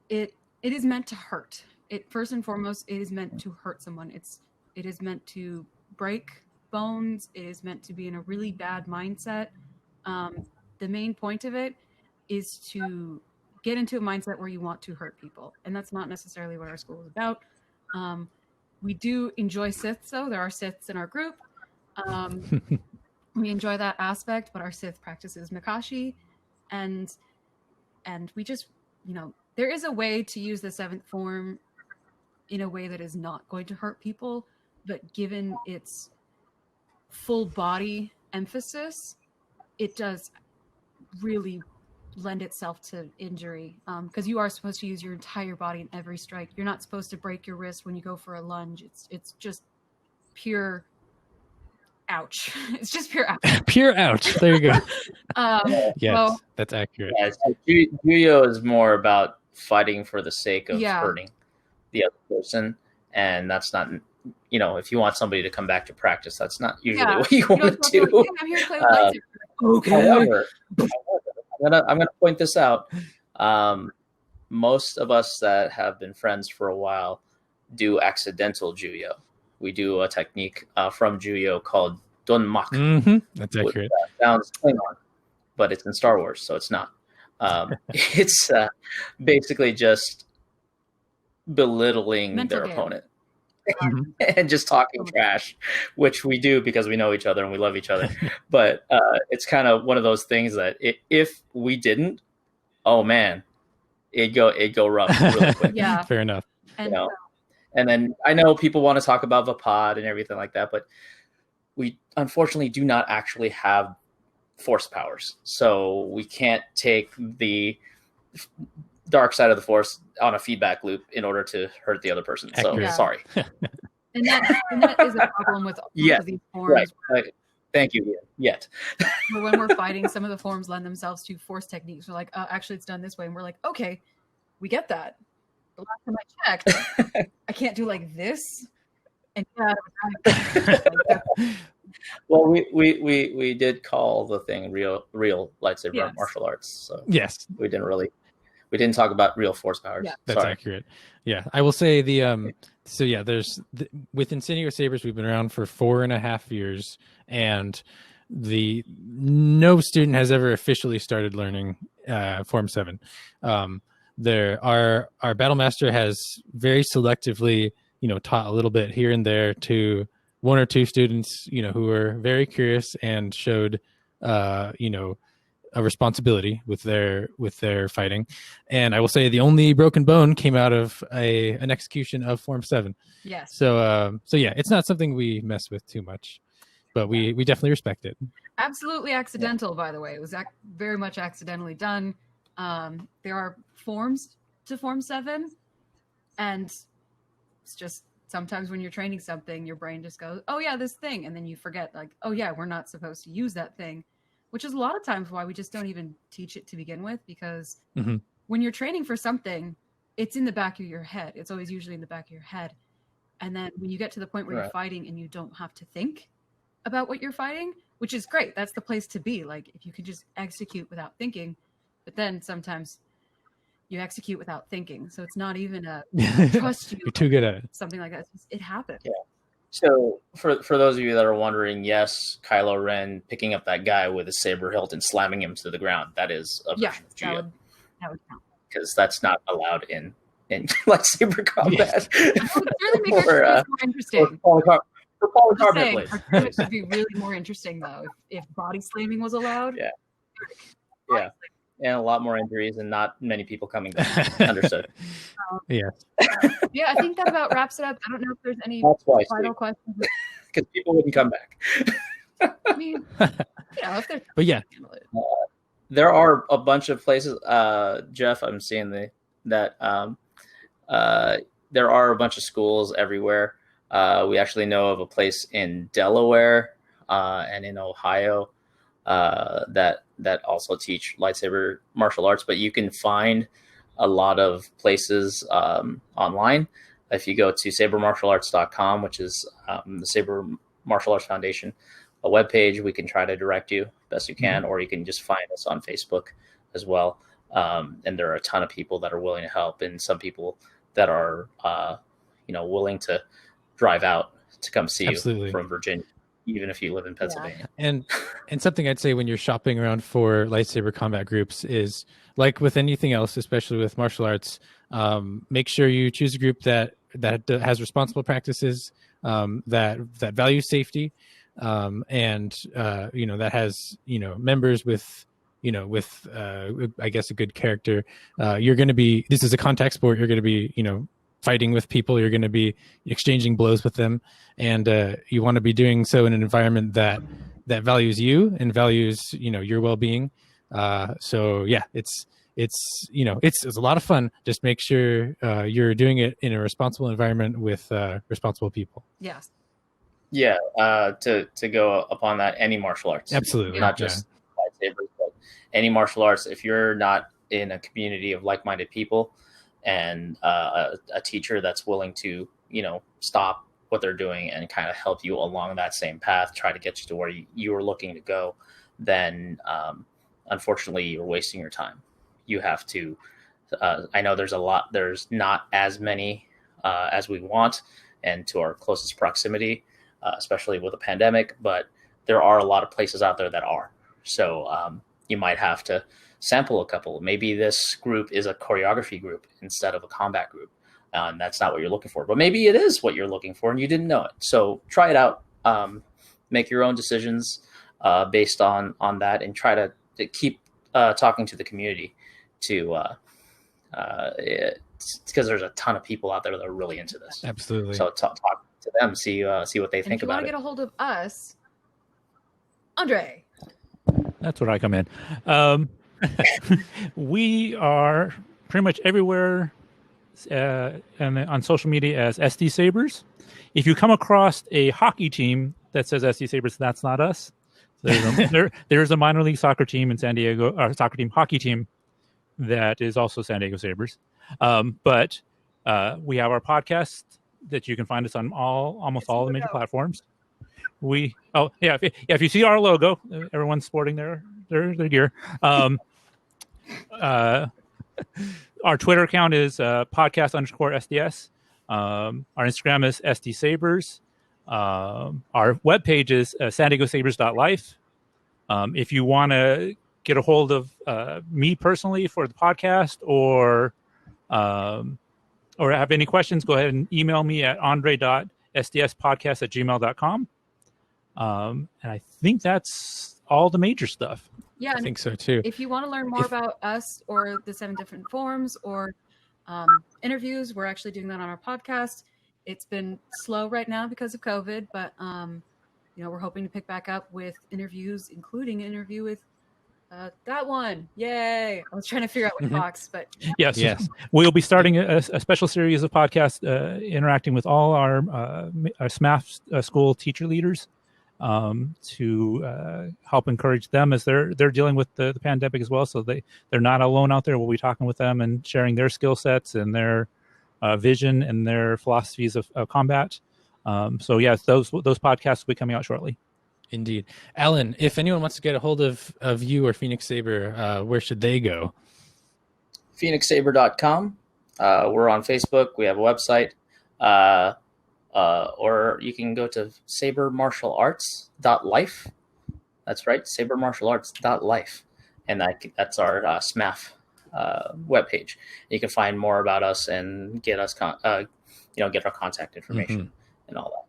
it is meant to hurt. It first and foremost, it is meant to hurt someone. It is meant to break bones. It is meant to be in a really bad mindset. The main point of it is to get into a mindset where you want to hurt people, and that's not necessarily what our school is about. We do enjoy Siths, though. There are Siths in our group. We enjoy that aspect, but our Sith practices Makashi, and we just, there is a way to use the 7th form in a way that is not going to hurt people, but given its full body emphasis, it does really lend itself to injury, because you are supposed to use your entire body in every strike. You're not supposed to break your wrist when you go for a lunge. It's just pure ouch. It's just pure ouch. Pure ouch. There you go. Yes, well, that's accurate. Yeah, so Juyo is more about fighting for the sake of hurting the other person, and that's not, if you want somebody to come back to practice, that's not usually what you want to do. I'm here to play with lightsaber. Okay. However, I'm gonna point this out. Most of us that have been friends for a while do accidental Juyo. We do a technique from Juyo called Donmak. Mm-hmm. That's accurate. Which sounds Klingon, but it's in Star Wars, so it's not. It's basically just belittling their opponent and just talking trash, which we do because we know each other and we love each other. But it's kind of one of those things that if we didn't, oh man, it'd go rough really quick. Yeah, fair enough. And then I know people want to talk about Vapad and everything like that, but we unfortunately do not actually have force powers, so we can't take the dark side of the force on a feedback loop in order to hurt the other person. So sorry. And that is a problem with all of these forms. Right. Thank you. Yet. When we're fighting, some of the forms lend themselves to force techniques. We're like, actually, it's done this way. And we're like, okay, we get that. The last time I checked, I can't do like this. And well, we did call the thing real lightsaber martial arts. So yes, we didn't talk about real force powers. Yeah, that's accurate. Yeah, I will say there's with Incendio Sabers, we've been around for 4.5 years, and no student has ever officially started learning Form 7. Our battle master has very selectively, taught a little bit here and there to one or two students, who were very curious and showed, a responsibility with their fighting. And I will say the only broken bone came out of an execution of Form 7. Yes. So yeah, it's not something we mess with too much, but we definitely respect it. Absolutely accidental, by the way. It was very much accidentally done. There are forms to Form 7, and it's just sometimes when you're training something, your brain just goes, oh yeah, this thing, and then you forget, like, oh yeah, we're not supposed to use that thing, which is a lot of times why we just don't even teach it to begin with, because when you're training for something, it's in the back of your head. It's always usually in the back of your head. And then when you get to the point where you're fighting and you don't have to think about what you're fighting, which is great. That's the place to be. Like, if you could just execute without thinking, but then sometimes you execute without thinking. So it's not even a trust you. You're too good at it. Something like that. It happens. Yeah. So for those of you that are wondering, yes, Kylo Ren picking up that guy with his saber hilt and slamming him to the ground, that is a version of Juyo. That would count. Because that's not allowed in in lightsaber combat. That would really make our tournaments more interesting. For Just polycarbonate saying, blades. our tournaments would be really more interesting though if body slamming was allowed. Yeah, and a lot more injuries and not many people coming back. Understood. Yeah. Yeah, I think that about wraps it up. I don't know if there's any That's why, final questions. because people wouldn't come back. I mean, if they're But yeah, There are a bunch of places, Jeff. I'm seeing that there are a bunch of schools everywhere. We actually know of a place in Delaware and in Ohio that also teach lightsaber martial arts. But you can find a lot of places online. If you go to sabermartialarts.com, which is the Saber Martial Arts Foundation, a webpage, we can try to direct you best you can, or you can just find us on Facebook as well. And there are a ton of people that are willing to help, and some people that are, willing to drive out to come see you from Virginia, even if you live in Pennsylvania. Yeah. And something I'd say when you're shopping around for lightsaber combat groups is, like with anything else, especially with martial arts, make sure you choose a group that has responsible practices, that value safety, and that has members with I guess a good character. This is a contact sport. You're going to be fighting with people. You're going to be exchanging blows with them, and you want to be doing so in an environment that values you and values your well-being. So yeah, it's a lot of fun. Just make sure you're doing it in a responsible environment with responsible people. Yes. Yeah, to go upon that, any martial arts, absolutely, not just lightsabers, but any martial arts. If you're not in a community of like-minded people and a teacher that's willing to stop what they're doing and kind of help you along that same path, try to get you to where you are looking to go, then unfortunately you're wasting your time. You have to. I know there's not as many as we want, and to our closest proximity. Especially with a pandemic, but there are a lot of places out there that are. So you might have to sample a couple. Maybe this group is a choreography group instead of a combat group, and that's not what you're looking for. But maybe it is what you're looking for, and you didn't know it. So try it out. Make your own decisions based on that, and try to keep talking to the community because there's a ton of people out there that are really into this. Absolutely. So talk to them, see what they think about it. If you want to get a hold of us, Andre. That's where I come in. We are pretty much everywhere and on social media as SD Sabers. If you come across a hockey team that says SD Sabers, that's not us. There's a minor league soccer team in San Diego, or soccer team, hockey team that is also San Diego Sabers. But we have our podcast that you can find us on almost all the major platforms. If you see our logo, everyone's sporting their gear. Our Twitter account is podcast_SDS. Our Instagram is SD Sabers. Our webpage is sandiegosabers.life. If you want to get a hold of me personally for the podcast or have any questions, go ahead and email me at andre.sdspodcast@gmail.com. And I think that's all the major stuff. Yeah, I think so too. If you want to learn more about us or the 7 different forms or interviews, we're actually doing that on our podcast. It's been slow right now because of COVID, but we're hoping to pick back up with interviews, including an interview with that one. Yay! I was trying to figure out what box, but yes. We'll be starting a special series of podcasts interacting with all our SMAF school teacher leaders to help encourage them as they're dealing with the pandemic as well. So they're not alone out there. We'll be talking with them and sharing their skill sets and their vision and their philosophies of combat. So yes, those podcasts will be coming out shortly. Indeed. Alan, if anyone wants to get a hold of you or Phoenix Saber, where should they go? PhoenixSaber.com. We're on Facebook. We have a website. Or you can go to sabermartialarts.life. That's right, sabermartialarts.life. And that's our SMAF webpage. You can find more about us and get us get our contact information and all that.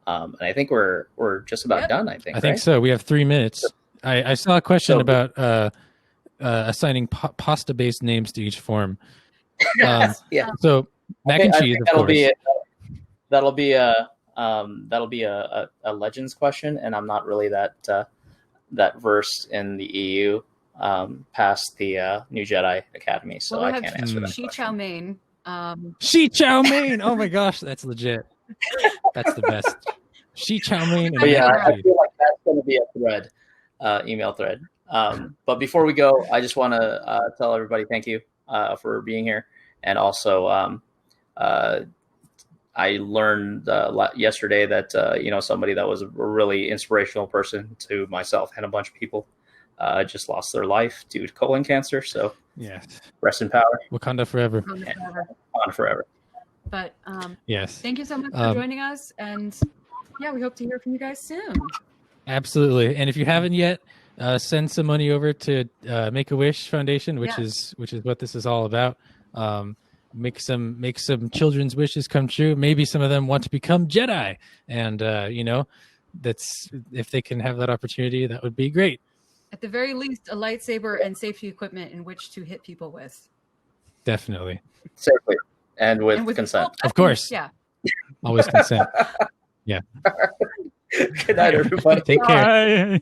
And I think we're just about done. I think so. We have 3 minutes. I saw a question about assigning pasta-based names to each form. Yeah. So mac and cheese. That'll be a Legends question, and I'm not really that versed in the EU past the New Jedi Academy, so I can't answer that. Shi Chow Mein. Shi Chow Mein. Oh my gosh, that's legit. That's the best. Shi Chow Mein. I feel like that's going to be a thread, email thread. But before we go, I just want to tell everybody thank you for being here, and also I learned yesterday that somebody that was a really inspirational person to myself and a bunch of people just lost their life due to colon cancer. So rest in power. Wakanda forever. Wakanda forever. But yes, thank you so much for joining us, and we hope to hear from you guys soon. Absolutely, and if you haven't yet, send some money over to Make-A-Wish Foundation, which is what this is all about. Make some children's wishes come true. Maybe some of them want to become Jedi, and that's, if they can have that opportunity, that would be great. At the very least, a lightsaber and safety equipment in which to hit people with. Definitely. Safely and with consent. Of course. Yeah. Always consent. Yeah. Good night, everybody. Take care. Bye.